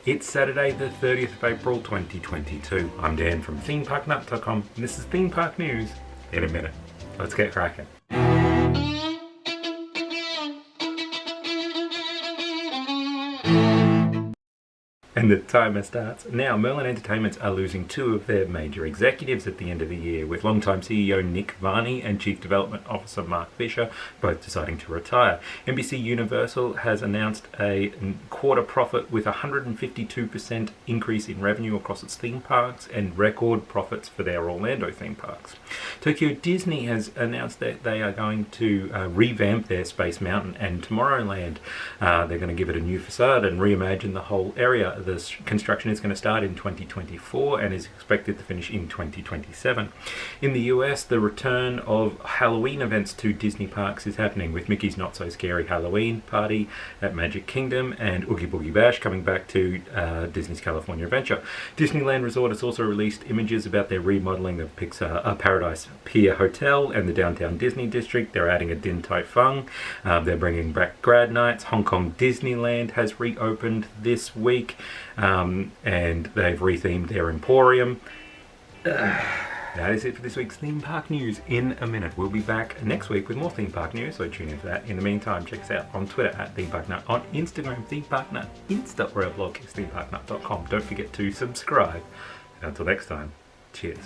It's Saturday the 30th of April 2022. I'm Dan from themeparknut.com and this is Theme Park News in a minute. Let's get cracking. And the timer starts now. Merlin Entertainments are losing two of their major executives at the end of the year, with longtime CEO Nick Varney and Chief Development Officer Mark Fisher both deciding to retire. NBCUniversal has announced a quarter profit with a 152% increase in revenue across its theme parks and record profits for their Orlando theme parks. Tokyo Disney has announced that they are going to revamp their Space Mountain and Tomorrowland. They're going to give it a new facade and reimagine the whole area. The construction is going to start in 2024 and is expected to finish in 2027. In the US, the return of Halloween events to Disney parks is happening, with Mickey's Not So Scary Halloween Party at Magic Kingdom and Oogie Boogie Bash coming back to Disney's California Adventure. Disneyland Resort has also released images about their remodeling of Paradise Pier Hotel and the downtown Disney district. They're adding a Din Tai Fung. They're bringing back grad nights. Hong Kong Disneyland has reopened this week. And they've rethemed their Emporium. That is it for this week's Theme Park News in a minute. We'll be back next week with more Theme Park News, so tune in for that. In the meantime, check us out on Twitter at ThemeParkNut, on Instagram, ThemeParkNut, Insta, where our blog is themeparknut.com. Don't forget to subscribe. Until next time, cheers.